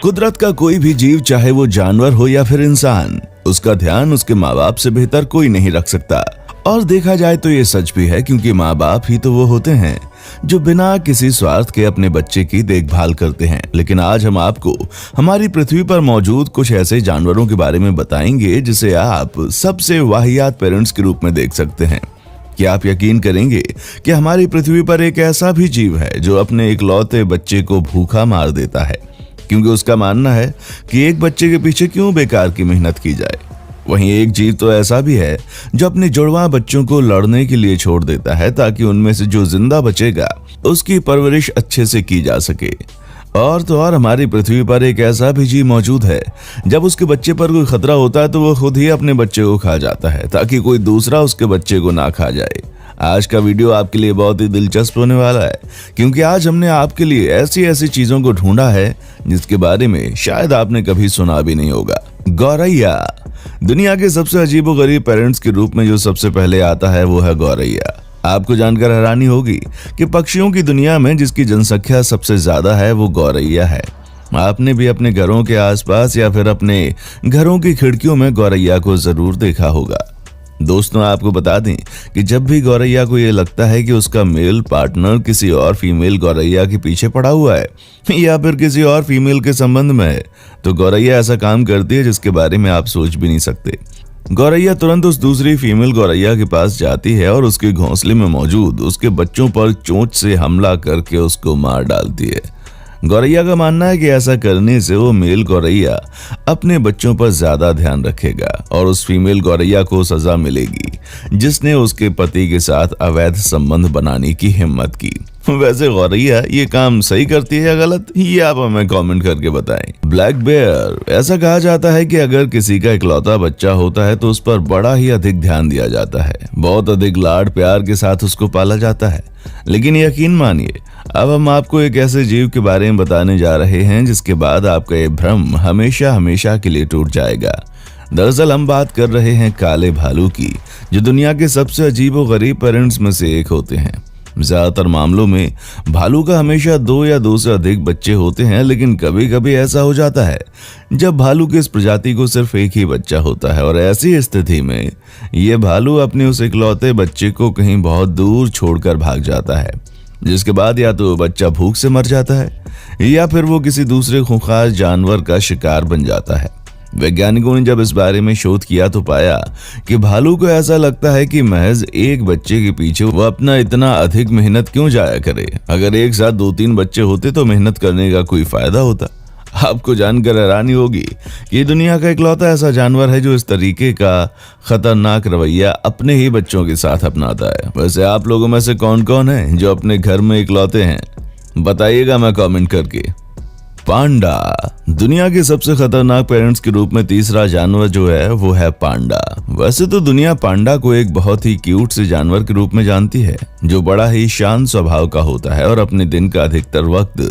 कुदरत का कोई भी जीव, चाहे वो जानवर हो या फिर इंसान, उसका ध्यान उसके माँ बाप से बेहतर कोई नहीं रख सकता। और देखा जाए तो ये सच भी है, क्योंकि माँ बाप ही तो वो होते हैं जो बिना किसी स्वार्थ के अपने बच्चे की देखभाल करते हैं। लेकिन आज हम आपको हमारी पृथ्वी पर मौजूद कुछ ऐसे जानवरों के बारे में बताएंगे जिसे आप सबसे वाहियात पेरेंट्स के रूप में देख सकते हैं। क्या आप यकीन करेंगे कि हमारी पृथ्वी पर एक ऐसा भी जीव है जो अपने इकलौते बच्चे को भूखा मार देता है, क्योंकि उसका मानना है कि एक बच्चे के पीछे क्यों बेकार की मेहनत की जाए। वहीं एक जीव तो ऐसा भी है जो अपने जुड़वा बच्चों को लड़ने के लिए छोड़ देता है, ताकि उनमें से जो जिंदा बचेगा उसकी परवरिश अच्छे से की जा सके। और तो और हमारी पृथ्वी पर एक ऐसा भी जीव मौजूद है, जब उसके बच्चे पर कोई खतरा होता है तो वो खुद ही अपने बच्चे को खा जाता है, ताकि कोई दूसरा उसके बच्चे को ना खा जाए। आज का वीडियो आपके लिए बहुत ही दिलचस्प होने वाला है, क्योंकि आज हमने आपके लिए ऐसी ऐसी चीजों को ढूंढा है जिसके बारे में शायद आपने कभी सुना भी नहीं होगा। गौरैया। दुनिया के सबसे अजीबोगरीब पेरेंट्स के रूप में जो सबसे पहले आता है वो है गौरैया। आपको जानकर हैरानी होगी कि पक्षियों की दुनिया में जिसकी जनसंख्या सबसे ज्यादा है वो गौरैया है। आपने भी अपने घरों के आसपास या फिर अपने घरों की खिड़कियों में गौरैया को जरूर देखा होगा। दोस्तों, आपको बता दें कि जब भी गौरैया को ये लगता है कि उसका मेल पार्टनर किसी और फीमेल गौरैया के पीछे पड़ा हुआ है या फिर किसी और फीमेल के संबंध में है, तो गौरैया ऐसा काम करती है जिसके बारे में आप सोच भी नहीं सकते। गौरैया तुरंत उस दूसरी फीमेल गौरैया के पास जाती है और उसके घोंसले में मौजूद उसके बच्चों पर चोंच से हमला करके उसको मार डालती है। गौरैया का मानना है कि ऐसा करने से वो मेल गौरैया अपने बच्चों पर ज्यादा ध्यान रखेगा और उस फीमेल गौरैया को सजा मिलेगी जिसने उसके पति के साथ अवैध संबंध बनाने की हिम्मत की। वैसे गौरैया ये काम सही करती है या गलत, ये आप हमें कमेंट करके बताएं। Black bear. ऐसा कहा जाता है कि अगर किसी का इकलौता बच्चा होता है तो उस पर बड़ा ही अधिक ध्यान दिया जाता है, बहुत अधिक लाड प्यार के साथ उसको पाला जाता है। लेकिन यकीन मानिए, अब हम आपको एक ऐसे जीव के बारे में बताने जा रहे हैं जिसके बाद आपका ये भ्रम हमेशा हमेशा के लिए टूट जाएगा। दरअसल हम बात कर रहे हैं काले भालू की, जो दुनिया के सबसे अजीबोगरीब पेरेंट्स में से एक होते हैं। ज्यादातर मामलों में भालू का हमेशा 2 या 2 से अधिक बच्चे होते हैं, लेकिन कभी कभी ऐसा हो जाता है जब भालू की इस प्रजाति को सिर्फ एक ही बच्चा होता है, और ऐसी स्थिति में ये भालू अपने उस इकलौते बच्चे को कहीं बहुत दूर छोड़कर भाग जाता है, जिसके बाद या तो बच्चा भूख से मर जाता है या फिर वो किसी दूसरे खूंखार जानवर का शिकार बन जाता है। वैज्ञानिकों ने जब इस बारे में शोध किया तो पाया कि भालू को ऐसा लगता है कि महज एक बच्चे के पीछे वो अपना इतना अधिक मेहनत क्यों जाया करे। अगर एक साथ 2-3 बच्चे होते तो मेहनत करने का कोई फायदा होता। आपको जानकर हैरानी होगी कि ये दुनिया का इकलौता ऐसा जानवर है जो इस तरीके का खतरनाक रवैया अपने ही बच्चों के साथ अपनाता है। वैसे आप लोगों में से कौन कौन है जो अपने घर में इकलौते हैं, बताइएगा मैं कमेंट करके। पांडा। दुनिया के सबसे खतरनाक पेरेंट्स के रूप में तीसरा जानवर जो है वो है पांडा। वैसे तो दुनिया पांडा को एक बहुत ही क्यूट से जानवर के रूप में जानती है, जो बड़ा ही शांत स्वभाव का होता है और अपने दिन का अधिकतर वक्त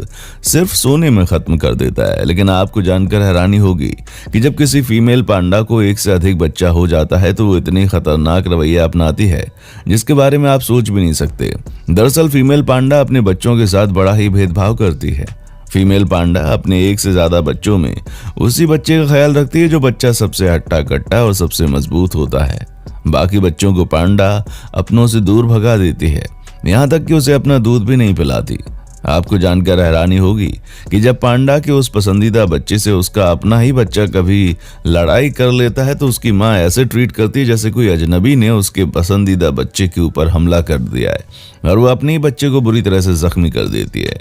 सिर्फ सोने में खत्म कर देता है। लेकिन आपको जानकर हैरानी होगी कि जब किसी फीमेल पांडा को एक से अधिक बच्चा हो जाता है तो वो इतनी खतरनाक रवैया अपनाती है जिसके बारे में आप सोच भी नहीं सकते। दरअसल फीमेल पांडा अपने बच्चों के साथ बड़ा ही भेदभाव करती है। फीमेल पांडा अपने एक से ज्यादा बच्चों में उसी बच्चे का ख्याल रखती है जो बच्चा सबसे हट्टा कट्टा और सबसे मजबूत होता है। बाकी बच्चों को पांडा अपनों से दूर भगा देती है, यहाँ तक कि उसे अपना दूध भी नहीं पिलाती। आपको जानकर हैरानी होगी कि जब पांडा के उस पसंदीदा बच्चे से उसका अपना ही बच्चा कभी लड़ाई कर लेता है तो उसकी माँ ऐसे ट्रीट करती है जैसे कोई अजनबी ने उसके पसंदीदा बच्चे के ऊपर हमला कर दिया है और वो अपने ही बच्चे को बुरी तरह से जख्मी कर देती है।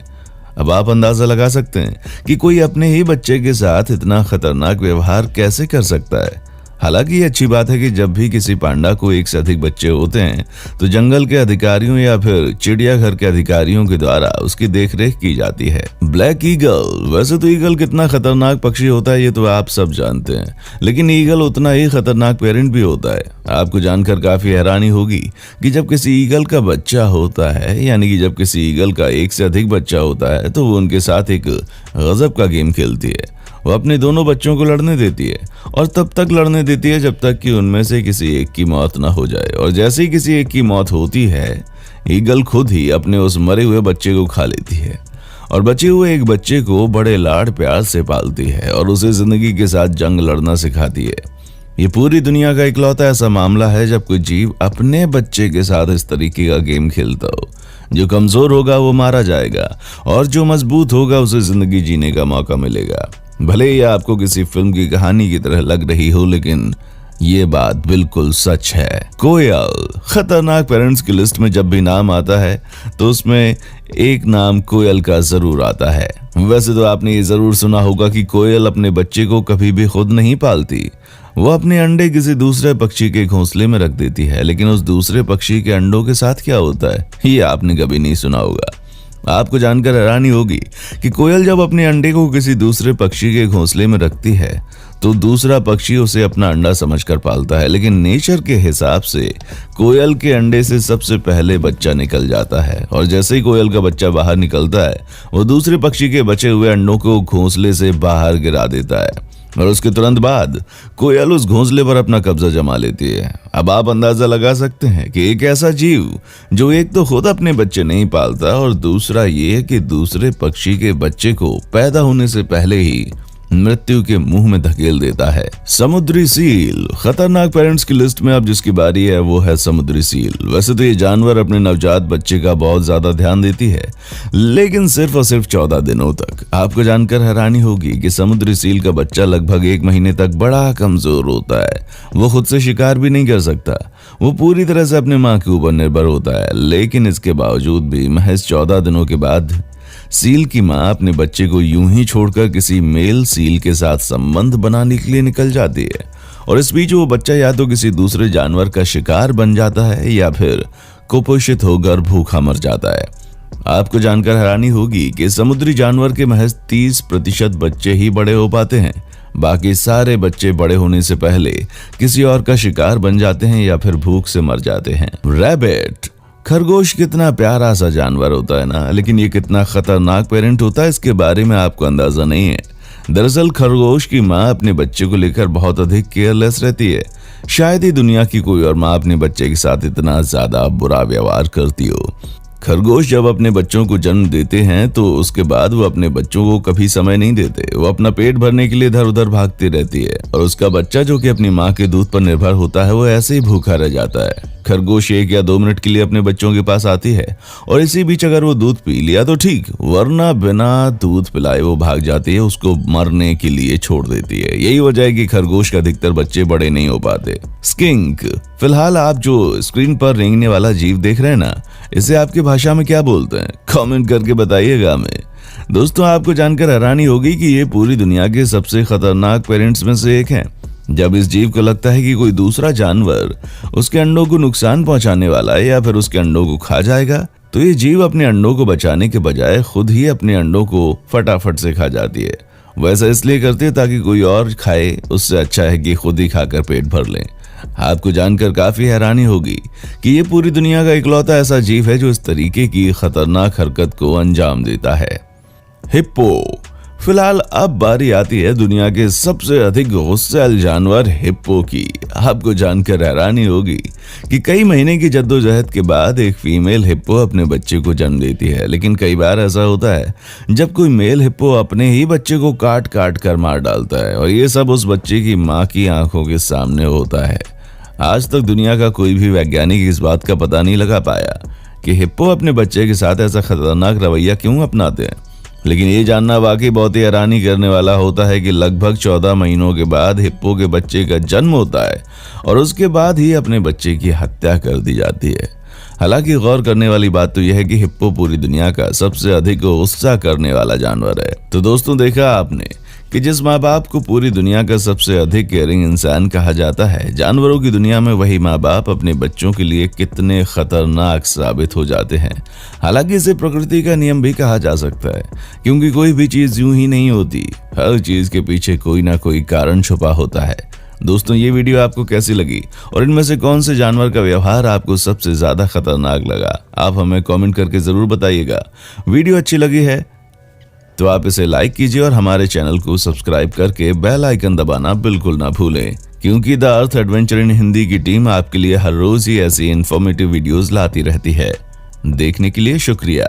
अब आप अंदाजा लगा सकते हैं कि कोई अपने ही बच्चे के साथ इतना खतरनाक व्यवहार कैसे कर सकता है। हालांकि ये अच्छी बात है कि जब भी किसी पांडा को एक से अधिक बच्चे होते हैं तो जंगल के अधिकारियों या फिर चिड़ियाघर के अधिकारियों के द्वारा उसकी देखरेख की जाती है। Black eagle. वैसे तो ईगल कितना खतरनाक पक्षी होता है ये तो आप सब जानते हैं, लेकिन ईगल उतना ही खतरनाक पेरेंट भी होता है। आपको जानकर काफी हैरानी होगी कि जब किसी ईगल का बच्चा होता है, यानी कि जब किसी ईगल का एक से अधिक बच्चा होता है, तो वो उनके साथ एक गजब का गेम खेलती है। वो अपने दोनों बच्चों को लड़ने देती है और तब तक लड़ने देती है जब तक कि उनमें से किसी एक की मौत ना हो जाए, और जैसे ही किसी एक की मौत होती है ईगल खुद ही अपने उस मरे हुए बच्चे को खा लेती है और बचे हुए एक बच्चे को बड़े लाड प्यार से पालती है और उसे जिंदगी के साथ जंग लड़ना सिखाती है। ये पूरी दुनिया का इकलौता ऐसा मामला है जब कोई जीव अपने बच्चे के साथ इस तरीके का गेम खेलता हो। जो कमजोर होगा वो मारा जाएगा और जो मजबूत होगा उसे जिंदगी जीने का मौका मिलेगा। भले ही आपको किसी फिल्म की कहानी की तरह लग रही हो, लेकिन ये बात बिल्कुल सच है। कोयल खतरनाक पेरेंट्स की लिस्ट में जब भी नाम आता है तो उसमें एक नाम कोयल का जरूर आता है। वैसे तो आपने ये जरूर सुना होगा कि कोयल अपने बच्चे को कभी भी खुद नहीं पालती। वो अपने अंडे किसी दूसरे पक्षी के घोंसले में रख देती है, लेकिन उस दूसरे पक्षी के अंडों के साथ क्या होता है ये आपने कभी नहीं सुना होगा। आपको जानकर हैरानी होगी कि कोयल जब अपने अंडे को किसी दूसरे पक्षी के घोंसले में रखती है तो दूसरा पक्षी उसे अपना अंडा समझकर पालता है, लेकिन नेचर के हिसाब से कोयल के अंडे से सबसे पहले बच्चा निकल जाता है और जैसे ही कोयल का बच्चा बाहर निकलता है वो दूसरे पक्षी के बचे हुए अंडों को घोंसले से बाहर गिरा देता है और उसके तुरंत बाद कोयल उस घोंसले पर अपना कब्जा जमा लेती है। अब आप अंदाजा लगा सकते हैं कि एक ऐसा जीव जो एक तो खुद अपने बच्चे नहीं पालता और दूसरा ये कि दूसरे पक्षी के बच्चे को पैदा होने से पहले ही मृत्यु के मुंह में धकेल देता है। समुद्री सील खतरनाक पेरेंट्स की लिस्ट में अब जिसकी बारी है वो है समुद्री सील। वैसे तो ये जानवर अपने नवजात बच्चे का बहुत ज्यादा ध्यान देती है, लेकिन सिर्फ और सिर्फ 14 दिनों तक। आपको जानकर हैरानी होगी कि समुद्री सील का बच्चा लगभग 1 महीने तक बड़ा कमजोर होता है। वो खुद से शिकार भी नहीं कर सकता, वो पूरी तरह से अपने माँ के ऊपर निर्भर होता है, लेकिन इसके बावजूद भी महज 14 दिनों के बाद सील की माँ अपने बच्चे को यूं ही छोड़कर किसी मेल सील के साथ संबंध बनाने के लिए निकल जाती है और इस बीच वो बच्चा या तो किसी दूसरे जानवर का शिकार बन जाता है या फिर कुपोषित होकर भूखा मर जाता है। आपको जानकर हैरानी होगी कि समुद्री जानवर के महज 30% बच्चे ही बड़े हो पाते हैं। बाकी सारे बच्चे बड़े होने से पहले किसी और का शिकार बन जाते हैं या फिर भूख से मर जाते हैं। रैबिट खरगोश कितना प्यारा सा जानवर होता है ना, लेकिन ये कितना खतरनाक पेरेंट होता है इसके बारे में आपको अंदाजा नहीं है। दरअसल खरगोश की माँ अपने बच्चे को लेकर बहुत अधिक केयरलेस रहती है। शायद ही दुनिया की कोई और माँ अपने बच्चे के साथ इतना ज्यादा बुरा व्यवहार करती हो। खरगोश जब अपने बच्चों को जन्म देते हैं तो उसके बाद वो अपने बच्चों को कभी समय नहीं देते। वो अपना पेट भरने के लिए इधर उधर भागती रहती है और उसका बच्चा जो कि अपनी माँ के दूध पर निर्भर होता है वो ऐसे ही भूखा रह जाता है। खरगोश 1 या 2 मिनट के लिए अपने बच्चों के पास आती है और इसी बीच अगर वो दूध पी लिया तो ठीक, वरना बिना दूध पिलाए वो भाग जाती है, उसको मरने के लिए छोड़ देती है। यही वजह है कि खरगोश के अधिकतर बच्चे बड़े नहीं हो पाते। स्किंक फिलहाल आप जो स्क्रीन पर रेंगने वाला जीव देख रहे हैं ना, इसे आपकी भाषा में क्या बोलते हैं कमेंट करके बताइएगा हमें। दोस्तों आपको जानकर हैरानी होगी कि ये पूरी दुनिया के सबसे खतरनाक पेरेंट्स में से एक है। जब इस जीव को लगता है कि कोई दूसरा जानवर उसके अंडों को नुकसान पहुंचाने वाला है या फिर उसके अंडों को खा जाएगा तो ये जीव अपने अंडों को बचाने के बजाय खुद ही अपने अंडों को फटाफट से खा जाती है। वैसा इसलिए करती है ताकि कोई और खाए, उससे अच्छा है कि खुद ही खाकर पेट भर लें। आपको जानकर काफी हैरानी होगी कि ये पूरी दुनिया का इकलौता ऐसा जीव है जो इस तरीके की खतरनाक हरकत को अंजाम देता है। हिप्पो फिलहाल अब बारी आती है दुनिया के सबसे अधिक गुस्सैल जानवर हिप्पो की। आपको जानकर हैरानी होगी कि कई महीने की जद्दोजहद के बाद एक फीमेल हिप्पो अपने बच्चे को जन्म देती है, लेकिन कई बार ऐसा होता है जब कोई मेल हिप्पो अपने ही बच्चे को काट काट कर मार डालता है और ये सब उस बच्चे की माँ की आंखों के सामने होता है। आज तक दुनिया का कोई भी वैज्ञानिक इस बात का पता नहीं लगा पाया कि हिप्पो अपने बच्चे के साथ ऐसा खतरनाक रवैया क्यों अपनाते हैं, लेकिन ये जानना वाकई बहुत ही हैरानी करने वाला होता है कि लगभग 14 महीनों के बाद हिप्पो के बच्चे का जन्म होता है और उसके बाद ही अपने बच्चे की हत्या कर दी जाती है। हालांकि गौर करने वाली बात तो यह है कि हिप्पो पूरी दुनिया का सबसे अधिक गुस्सा करने वाला जानवर है। तो दोस्तों देखा आपने कि जिस माँ बाप को पूरी दुनिया का सबसे अधिक केयरिंग इंसान कहा जाता है, जानवरों की दुनिया में वही माँ बाप अपने बच्चों के लिए कितने खतरनाक साबित हो जाते हैं। हालांकि इसे प्रकृति का नियम भी कहा जा सकता है, क्योंकि कोई भी चीज यूं ही नहीं होती, हर चीज के पीछे कोई ना कोई कारण छुपा होता है। दोस्तों ये वीडियो आपको कैसी लगी और इनमें से कौन से जानवर का व्यवहार आपको सबसे ज्यादा खतरनाक लगा, आप हमें कमेंट करके जरूर बताइएगा। वीडियो अच्छी लगी है तो आप इसे लाइक कीजिए और हमारे चैनल को सब्सक्राइब करके बेल आइकन दबाना बिल्कुल ना भूलें, क्योंकि the earth adventure in Hindi की टीम आपके लिए हर रोज ही ऐसी इन्फॉर्मेटिव वीडियोस लाती रहती है। देखने के लिए शुक्रिया।